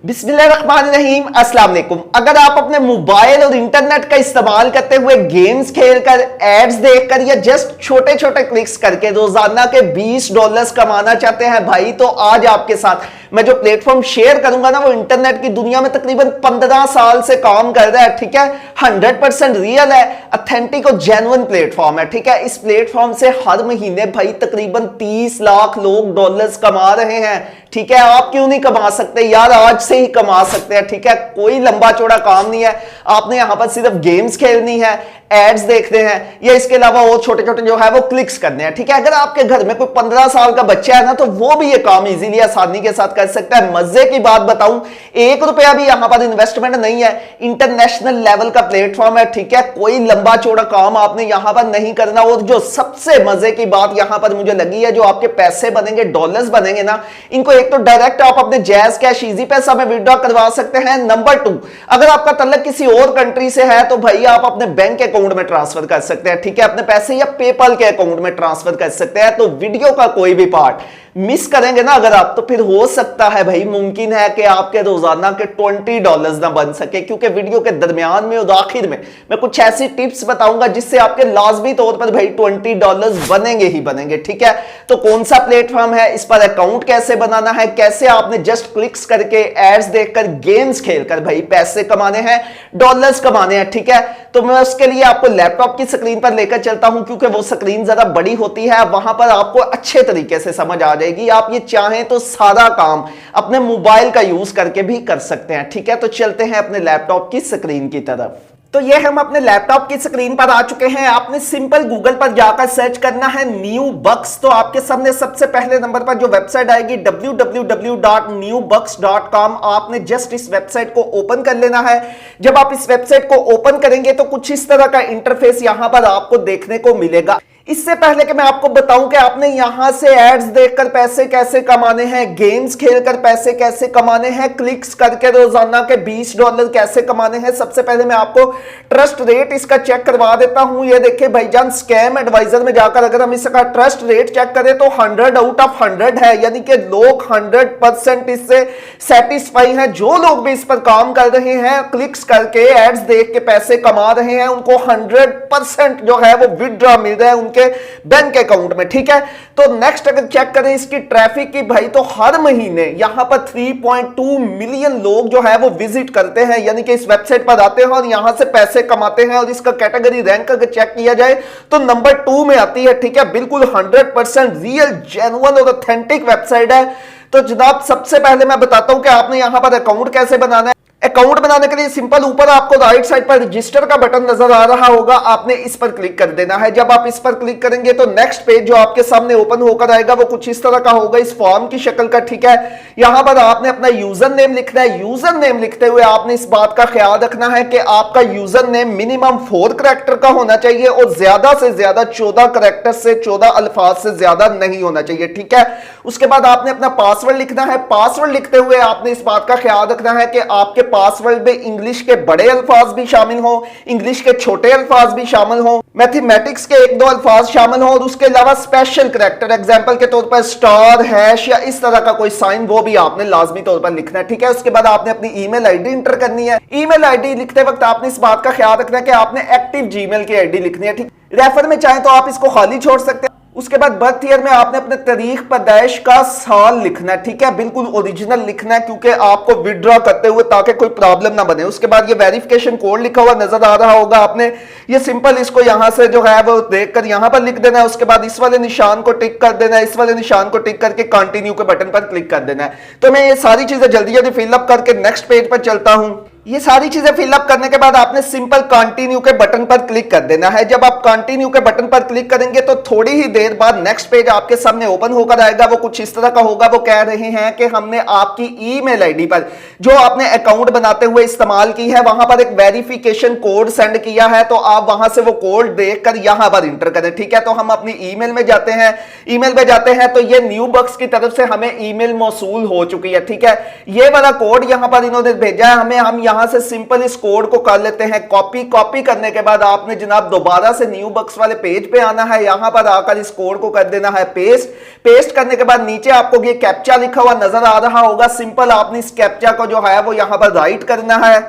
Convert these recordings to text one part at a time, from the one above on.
बिस्मिल्लाहिर्रहमानिर्रहीम, अस्सलाम वालेकुम। अगर आप अपने मोबाइल और इंटरनेट का इस्तेमाल करते हुए गेम्स खेलकर, एड्स देखकर या जस्ट छोटे छोटे क्लिक्स करके रोजाना के $20 कमाना चाहते हैं भाई, तो आज आपके साथ मैं जो प्लेटफॉर्म शेयर करूंगा ना, वो इंटरनेट की दुनिया में तकरीबन 15 साल से काम कर रहा है। ठीक है, 100% रियल है, ऑथेंटिक और जेन्युइन प्लेटफॉर्म है। ठीक है, इस प्लेटफॉर्म से हर महीने भाई तकरीबन 30 लाख लोग डॉलर्स कमा रहे हैं। ठीक है, आप क्यों नहीं कमा सकते यार? आज से ही कमा सकते हैं। ठीक है, कोई लंबा चौड़ा काम नहीं है। आपने यहां पर सिर्फ गेम्स खेलनी है, एड्स देखते हैं या इसके अलावा और छोटे छोटे जो है वो क्लिक्स करने हैं। ठीक है, अगर आपके घर में कोई 15 साल का बच्चा है ना, तो वो भी ये काम इजीली आसानी के साथ कर सकता है। मजे की बात बताऊं, ₹1 भी यहां पर इन्वेस्टमेंट नहीं है। इंटरनेशनल लेवल का प्लेटफॉर्म है। ठीक है, कोई लंबा चौड़ा काम आपने यहां पर नहीं करना। और जो सबसे मजे की बात यहां पर मुझे लगी है, जो आपके पैसे बनेंगे, डॉलर्स बनेंगे ना, इनको एक तो डायरेक्ट आप अपने जैज कैश इजी पैसा में विड्रॉ करवा सकते हैं। नंबर 2, अगर आपका तल्लक किसी और कंट्री से है तो भाई आप अपने बैंक अकाउंट में ट्रांसफर कर सकते हैं। ठीक है, अपने पैसे या पेपल के अकाउंट में ट्रांसफर कर सकते हैं। तो वीडियो का कोई भी पार्ट मिस करेंगे ना अगर आप, तो फिर हो सकता है भाई, मुमकिन है कि आपके रोजाना के $20 ना बन सके, क्योंकि वीडियो के दरमियान में और आखिर में मैं कुछ ऐसी टिप्स बताऊंगा जिससे आपके लाजमी तौर पर भाई $20 बनेंगे ही बनेंगे। ठीक है, तो कौन सा प्लेटफॉर्म है, इस पर अकाउंट कैसे बनाना है, कैसे आपने जस्ट क्लिक्स करके, एड्स देखकर, गेम्स खेलकर भाई पैसे कमाने हैं, डॉलर्स कमाने हैं। ठीक है, तो मैं उसके लिए आपको लैपटॉप की स्क्रीन पर लेकर चलता हूं, क्योंकि वो स्क्रीन जरा बड़ी होती है, वहां पर आपको अच्छे तरीके से समझ आ जाएगी। आप ये चाहें तो सारा काम अपने मोबाइल का यूज करके भी कर सकते हैं। ठीक है, तो चलते हैं अपने लैपटॉप की स्क्रीन की तरफ। तो ये हम अपने लैपटॉप की स्क्रीन पर आ चुके हैं। आपने सिंपल गूगल पर जाकर सर्च करना है न्यू बक्स। तो आपके सामने सबसे पहले नंबर पर जो वेबसाइट आएगी www.newbucks.com, आपने जस्ट इस वेबसाइट को ओपन कर लेना है। जब आप इस वेबसाइट को ओपन करेंगे तो कुछ इस तरह का इंटरफेस यहां पर आपको देखने को मिलेगा। इससे पहले कि मैं आपको बताऊं कि आपने यहां से एड्स देखकर पैसे कैसे कमाने हैं, गेम्स खेलकर पैसे कैसे कमाने हैं, क्लिक्स करके रोजाना के $20 कैसे कमाने हैं, सबसे पहले मैं आपको ट्रस्ट रेट इसका चेक करवा देता हूं। ये देखिए भाईजान, स्कैम एडवाइजर में जाकर अगर हम इसका ट्रस्ट रेट चेक करें तो 100 आउट ऑफ 100 है, यानी कि लोग 100% इससे सेटिस्फाई हैं। जो लोग भी इस पर काम कर रहे हैं, क्लिक्स करके, एड्स देख के पैसे कमा रहे हैं, उनको 100% जो है वो विड्रॉ मिल रहा है के बैंक अकाउंट में। ठीक है, तो नेक्स्ट अगर चेक करें इसकी ट्रैफिक की भाई, तो हर महीने यहां पर 3.2 मिलियन लोग जो है वो विजिट करते हैं, यानी कि इस वेबसाइट पर आते हैं और यहां से पैसे कमाते हैं। और इसका कैटेगरी रैंक अगर चेक किया जाए तो नंबर 2 में आती है। ठीक है, बिल्कुल 100% रियल, जेन्युइन और ऑथेंटिक वेबसाइट है। तो जनाब, सबसे पहले मैं बताता हूं कि आपने यहां पर अकाउंट कैसे बनाना है। अकाउंट बनाने के लिए सिंपल ऊपर आपको राइट साइड पर रजिस्टर का बटन नजर आ रहा होगा, आपने इस पर क्लिक कर देना है। जब आप इस पर क्लिक करेंगे तो नेक्स्ट पेज जो आपके सामने ओपन होकर आएगा वो कुछ इस तरह का होगा, इस फॉर्म की शक्ल का। ठीक है, यहां पर आपने अपना यूजर नेम लिखना है। यूजर नेम लिखते हुए आपने इस बात का ख्याल रखना है कि आपका यूजर नेम मिनिमम 4 कैरेक्टर का होना चाहिए और ज्यादा से ज्यादा 14 कैरेक्टर से, 14 अल्फाज से ज्यादा नहीं होना चाहिए। ठीक है, उसके बाद आपने अपना पासवर्ड लिखना है। पासवर्ड लिखते हुए आपने इस बात का ख्याल रखना है कि आपके पासवर्ड में इंग्लिश के बड़े अल्फाज भी शामिल हो, इंग्लिश के छोटे अल्फाज भी शामिल हो, मैथमेटिक्स के 1-2 अल्फाज शामिल हो, और उसके अलावा स्पेशल कैरेक्टर, एग्जांपल के तौर पर स्टार, हैश या इस तरह का कोई साइन, वो भी आपने लाजमी तौर पर लिखना है। ठीक है, उसके बाद आपने अपनी ईमेल आईडी इंटर करनी है। ईमेल आईडी लिखते वक्त आपने इस बात का ख्याल रखना है कि आपने एक्टिव जीमेल की आईडी लिखनी है। ठीक, रेफर में चाहे तो आप इसको खाली छोड़ सकते हैं। उसके बाद बर्थ ईयर में आपने अपने तारीख पैदाइश का साल लिखना है। ठीक है, बिल्कुल ओरिजिनल लिखना है, क्योंकि आपको विड्रॉ करते हुए ताकि कोई प्रॉब्लम ना बने। उसके बाद ये वेरिफिकेशन कोड लिखा हुआ नजर आ रहा होगा, आपने ये सिंपल इसको यहां से जो है वो देखकर यहां पर लिख देना है। उसके बाद इस वाले निशान को टिक कर देना है, इस वाले निशान को टिक करके कंटिन्यू के बटन पर क्लिक कर देना है। तो मैं ये सारी चीजें जल्दी जल्दी फिलअप करके नेक्स्ट पेज पर चलता हूं। ये सारी चीजें फिलअप करने के बाद आपने सिंपल कंटिन्यू के बटन पर क्लिक कर देना है। जब आप कंटिन्यू के बटन पर क्लिक करेंगे तो थोड़ी ही देर बाद नेक्स्ट पेज आपके सामने ओपन होकर आएगा। वो कुछ इस तरह का होगा। वो कह रहे हैं कि हमने आपकी ईमेल आईडी पर जो आपने अकाउंट बनाते हुए इस्तेमाल की है, वहां पर एक वेरिफिकेशन कोड सेंड किया है, तो आप वहां से वो कोड देखकर यहां पर इंटर करें। ठीक है, तो हम अपनी ईमेल में जाते हैं। ईमेल में जाते हैं तो ये न्यू बक्स की तरफ से हमें ईमेल मौसूल हो चुकी है। ठीक है, ये वाला कोड यहां पर इन्होंने भेजा है हमें, हम यहां से सिंपल इस कोड को कर लेते हैं कॉपी। कॉपी करने के बाद आपने जनाब दोबारा से न्यू बक्स वाले पेज पे आना है, यहां पर आकर इस कोड को कर देना है पेस्ट। पेस्ट करने के बाद नीचे आपको ये कैप्चा लिखा हुआ नजर आ रहा होगा, सिंपल आपने इस कैप्चा को जो है वो यहां पर राइट करना है।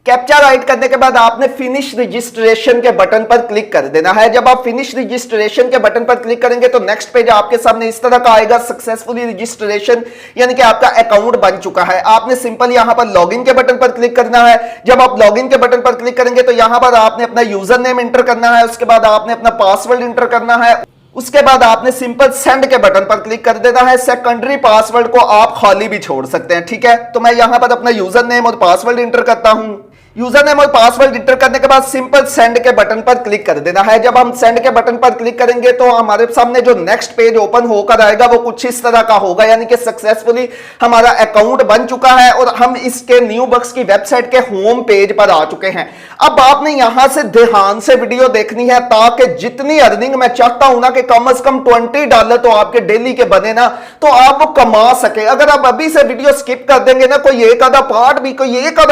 कैप्चा राइट करने के बाद आपने फिनिश रजिस्ट्रेशन के बटन पर क्लिक कर देना है। जब आप फिनिश रजिस्ट्रेशन के बटन पर क्लिक करेंगे तो नेक्स्ट पेज आपके सामने इस तरह का आएगा, सक्सेसफुली रजिस्ट्रेशन, यानी कि आपका अकाउंट बन चुका है। आपने सिंपल यहां पर लॉगिन के बटन पर क्लिक करना है। जब आप लॉगिन के बटन पर क्लिक करेंगे तो यहां पर आपने अपना यूजर नेम एंटर करना है, उसके बाद आपने अपना पासवर्ड एंटर करना है, उसके बाद आपने सिंपल सेंड के बटन पर क्लिक कर देना है। सेकेंडरी पासवर्ड को आप खाली भी छोड़ सकते हैं, ठीक है। तो मैं यहां पर अपना यूजर नेम और पासवर्ड एंटर करता हूं। यूजर नेम और पासवर्ड एंटर करने के बाद सिंपल सेंड के बटन पर क्लिक कर देना है। जब हम सेंड के बटन पर क्लिक करेंगे तो हमारे सामने जो नेक्स्ट पेज ओपन होकर आएगा वो कुछ इस तरह का होगा, यानी कि सक्सेसफुली हमारा अकाउंट बन चुका है और हम इसके न्यू बक्स की वेबसाइट के होम पेज पर आ चुके हैं। अब आपने यहां से ध्यान से वीडियो देखनी है ताकि जितनी अर्निंग मैं चाहता हूं ना कि कम से कम $20 तो आपके डेली के बने ना, तो आप वो कमा सके। अगर आप अभी से वीडियो स्किप कर देंगे ना, कोई एक आधा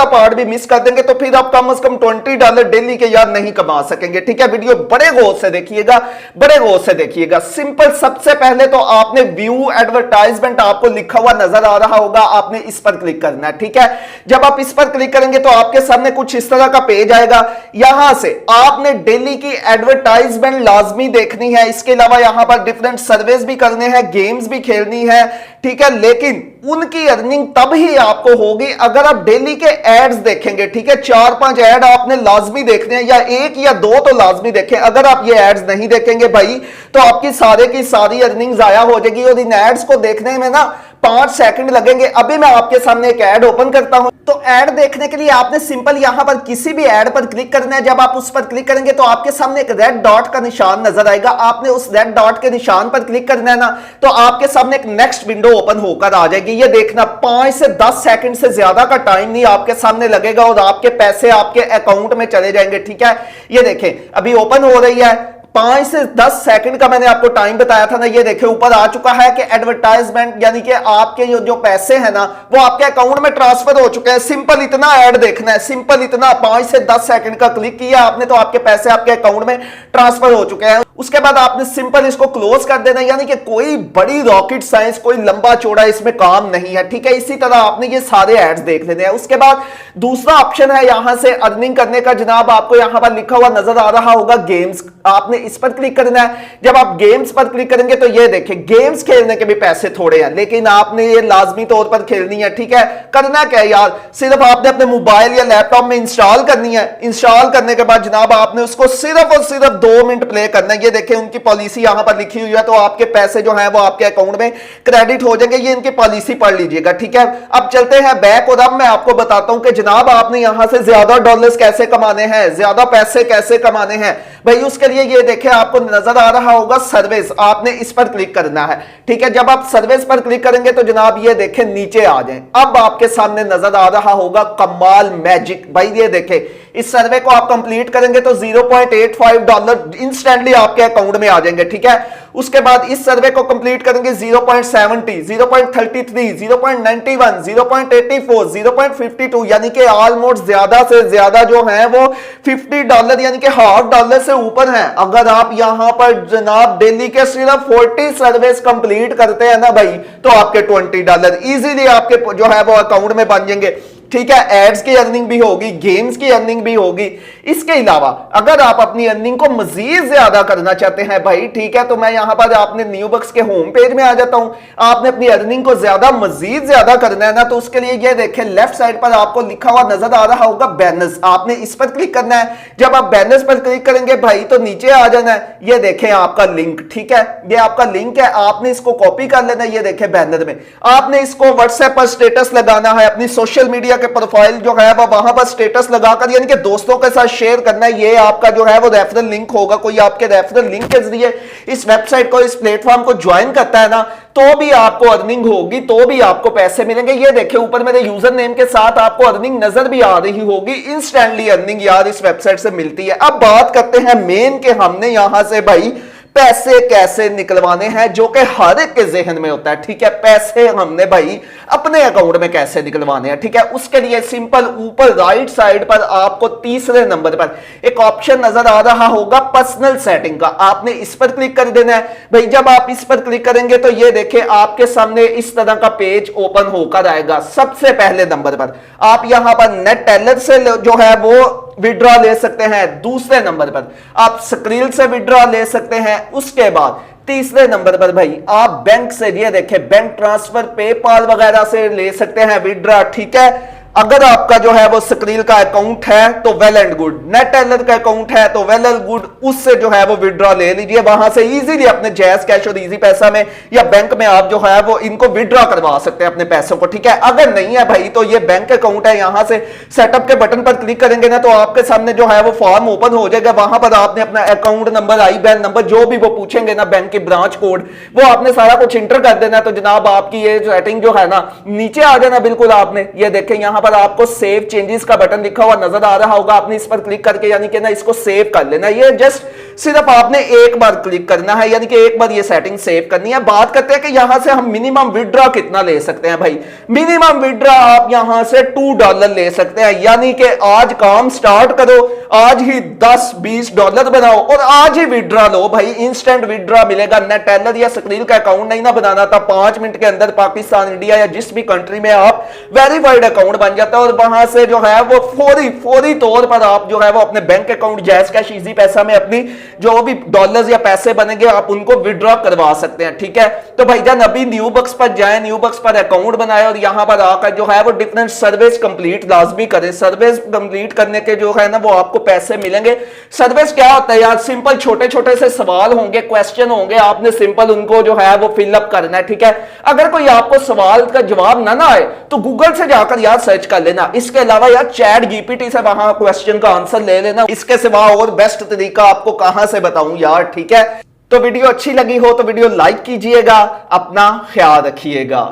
पार्ट भी मिस कर देंगे तो फिर आप कम से कम $20 डेली के यार नहीं कमा सकेंगे, ठीक है। वीडियो बड़े गौर से देखिएगा, बड़े गौर से देखिएगा। सिंपल सबसे पहले तो आपने व्यू एडवर्टाइजमेंट आपको लिखा हुआ नजर आ रहा होगा, आपने इस पर क्लिक करना है, ठीक है। जब आप इस पर क्लिक करेंगे तो आपके सामने कुछ इस तरह का पेज आएगा। यहां से आपने डेली की एडवर्टाइजमेंट लाजमी देखनी है, इसके अलावा यहां पर डिफरेंट सर्वेस भी करने हैं, गेम्स भी खेलनी है, ठीक है। लेकिन उनकी अर्निंग तब ही आपको होगी अगर आप डेली के एड्स देखेंगे, ठीक है। 4-5 ऐड आपने लाजमी देखने हैं, या 1 या 2 तो लाजमी देखें। अगर आप ये एड्स नहीं देखेंगे भाई तो आपकी सारे की सारी अर्निंग जाया हो जाएगी। और इन एड्स को देखने में ना 5 सेकंड लगेंगे। अभी मैं आपके सामने एक ऐड ओपन करता हूं। तो ऐड देखने के लिए आपने सिंपल यहां पर किसी भी ऐड पर क्लिक करना है। जब आप उस पर क्लिक करेंगे तो आपके सामने एक रेड डॉट का निशान नजर आएगा। आपने उस रेड डॉट के निशान पर क्लिक करना है ना, तो आपके सामने एक नेक्स्ट विंडो ओपन होकर आ जाएगी। ये देखना 5 से 10 सेकंड से ज्यादा का टाइम नहीं आपके सामने लगेगा और आपके पैसे आपके अकाउंट में चले जाएंगे, ठीक है। ये देखें अभी ओपन हो रही है, 5 से 10 सेकंड का मैंने आपको टाइम बताया था ना। ये देखिए ऊपर आ चुका है कि एडवर्टाइजमेंट, यानी कि आपके जो पैसे हैं ना वो आपके अकाउंट में ट्रांसफर हो चुके हैं। सिंपल इतना ऐड देखना है, सिंपल इतना 5 से 10 सेकंड का क्लिक किया आपने तो आपके पैसे आपके अकाउंट में ट्रांसफर हो चुके हैं। उसके बाद आपने सिंपल इसको क्लोज कर देना, यानी कि कोई बड़ी रॉकेट साइंस, कोई लंबा चौड़ा इसमें काम नहीं है, ठीक है। इसी तरह आपने ये सारे एड्स देख लेने हैं। उसके बाद दूसरा ऑप्शन है यहां से अर्निंग करने का, जनाब आपको यहां पर लिखा हुआ नजर आ रहा होगा गेम्स। आपने इस पर क्लिक करना है। जब आप गेम्स पर क्लिक करेंगे तो ये देखिए गेम्स खेलने के भी पैसे थोड़े हैं, लेकिन आपने ये लाजमी तौर पर खेलनी है, ठीक है। करना क्या है यार, सिर्फ आपने अपने मोबाइल या लैपटॉप में इंस्टॉल करनी है। इंस्टॉल करने के बाद जनाब आपने उसको सिर्फ और सिर्फ 2 मिनट प्ले करना है। ये देखें उनकी पॉलिसी यहां पर लिखी हुई है, तो आपके पैसे जो हैं वो आपके अकाउंट में क्रेडिट हो जाएंगे। ये इनकी पॉलिसी पढ़ लीजिएगा, ठीक है। अब चलते हैं बैक और अब मैं आपको बताता हूं कि जनाब आपने यहां से ज्यादा डॉलर्स कैसे कमाने हैं, ज्यादा पैसे कैसे कमाने हैं भाई। उसके लिए ये देखें आपको नजर आ रहा होगा सर्विस, आपने इस पर क्लिक करना है, ठीक है। जब आप सर्विस पर क्लिक करेंगे तो जनाब ये देखें नीचे आ जाएं। अब आपके सामने नजर आ रहा होगा कमाल मैजिक। भाई ये देखें इस सर्वे को आप कंप्लीट करेंगे तो $0.85 इंस्टेंटली आपके अकाउंट में आ जाएंगे, ठीक है। उसके बाद इस सर्वे को कंप्लीट करेंगे 0.70, 0.33, 0.91, 0.84, 0.52, यानी कि ऑलमोस्ट ज्यादा से ज्यादा जो है वो $50 यानी कि $50 से ऊपर है। अगर आप यहां पर जनाब डेली के सिर्फ 40 सर्वेस कंप्लीट करते हैं ना भाई तो आपके $20 इजीली आपके जो है वो अकाउंट में बन जाएंगे, ठीक है। एड्स की अर्निंग भी होगी, गेम्स की अर्निंग भी होगी। इसके अलावा अगर आप अपनी अर्निंग को मजीद ज्यादा करना चाहते हैं भाई, ठीक है, तो मैं यहां पर आपने न्यू बक्स के होम पेज में आ जाता हूं। आपने अपनी अर्निंग को मजीद ज्यादा करना है ना, तो उसके लिए ये देखें लेफ्ट साइड पर आपको लिखा हुआ नजर आ रहा होगा बैनर्स। आपने इस पर क्लिक करना है। जब आप बैनर्स पर क्लिक करेंगे भाई तो नीचे आ जाना है। ये देखें आपका लिंक, ठीक है, ये आपका लिंक है। आपने इसको कॉपी कर लेना है। ये देखें बैनर में आपने इसको व्हाट्सएप पर स्टेटस लगाना है, अपनी सोशल मीडिया के प्रोफाइल जो है वो वहां पर स्टेटस लगाकर यानी कि दोस्तों के साथ शेयर करना है। ये आपका जो है वो रेफरल लिंक होगा। कोई आपके रेफरल लिंक के जरिए इस वेबसाइट को, इस प्लेटफॉर्म को ज्वाइन करता है ना, तो भी आपको अर्निंग होगी, तो भी आपको पैसे मिलेंगे। ये देखिए ऊपर मेरे यूजर नेम के साथ आपको अर्निंग नजर भी आ रही होगी। इंस्टेंटली अर्निंग यार इस वेबसाइट से मिलती है। अब बात करते हैं मेन के हमने यहां से भाई पैसे कैसे निकलवाने हैं, जो कि हर एक के जहन में होता है, ठीक है। पैसे हमने भाई अपने अकाउंट में कैसे निकलवाने हैं, ठीक है। उसके लिए सिंपल ऊपर राइट साइड पर आपको तीसरे नंबर पर एक ऑप्शन नजर आ रहा होगा पर्सनल सेटिंग का, आपने इस पर क्लिक कर देना है भाई। जब आप इस पर क्लिक करेंगे तो ये देखिए आपके सामने इस तरह का पेज ओपन होकर आएगा। सबसे पहले नंबर पर आप यहां पर नेट टेलर से जो है वो विड्रॉ ले सकते हैं, दूसरे नंबर पर आप स्क्रील से विड्रॉ ले सकते हैं, उसके बाद तीसरे नंबर पर भाई आप बैंक से, ये देखें बैंक ट्रांसफर, पेपाल वगैरह से ले सकते हैं विड्रॉ, ठीक है। अगर आपका जो है वो स्क्रील का अकाउंट है तो well and good, Neteller का अकाउंट है तो वेल एंड गुड, उससे जो है वो विड्रॉ ले लीजिए, वहां से इजीली अपने जैज कैश और इजी पैसा में या बैंक में आप जो है वो इनको विड्रॉ करवा सकते हैं अपने पैसों को, ठीक है। अगर नहीं है भाई तो ये बैंक अकाउंट है, यहां से सेटअप के बटन पर क्लिक करेंगे ना तो आपके सामने जो है वो फॉर्म ओपन हो जाएगा। वहां पर आपने अपना अकाउंट नंबर, IBAN नंबर, जो भी वो पूछेंगे ना, बैंक के ब्रांच कोड, वो आपने सारा कुछ इंटर कर देना। तो जनाब आपकी ये सेटिंग जो है ना नीचे आ जाना बिल्कुल। आपने ये देखें यहां पर आपको सेव चेंजेस का बटन लिखा हुआ नजर आ रहा होगा, आपने इस पर क्लिक करके यानी कि ना इसको सेव कर लेना। ये जस्ट सिर्फ आपने एक बार क्लिक करना है, यानी कि एक बार ये सेटिंग सेव करनी है। बात करते हैं कि यहां से हम मिनिमम विड्रॉ कितना ले सकते हैं भाई। मिनिमम विड्रॉ आप यहां से $2 ले सकते हैं, यानी कि आज काम स्टार्ट करो, आज ही $10-20 बनाओ और आज ही विड्रॉ लो भाई। इंस्टेंट विड्रॉ मिलेगा। नेट टेलर या स्क्रील का अकाउंट नहीं ना बनाना था, 5 मिनट के अंदर पाकिस्तान, इंडिया या जिस भी कंट्री में आप वेरीफाइड अकाउंट बन जाता है और वहां से जो है वो फौरी तौर पर आप जो है वो अपने bank account, jazz cash, easy पैसा में अपनी जो भी डॉलर्स या पैसे बनेंगे आप उनको विड्रॉ करवा सकते हैं, ठीक है। तो भाईजान अभी न्यू बक्स पर जाएं, न्यू बक्स पर अकाउंट बनाए और यहां पर आकर जो है वो डिफरेंट सर्विस कंप्लीट लाजमी करें। सर्विस कंप्लीट करने के जो है ना वो आपको पैसे मिलेंगे। सर्विस क्या होता है यार, सिंपल छोटे छोटे से सवाल होंगे, क्वेश्चन होंगे, आपने सिंपल उनको जो है वो फिलअप करना है, ठीक है। अगर कोई आपको सवाल का जवाब ना आए तो गूगल से जाकर यार सर्च कर लेना। इसके अलावा यार चैट GPT से वहां क्वेश्चन का आंसर ले लेना। इसके सिवा और बेस्ट तरीका आपको कहां से बताऊं यार, ठीक है। तो वीडियो अच्छी लगी हो तो वीडियो लाइक कीजिएगा, अपना ख्याल रखिएगा।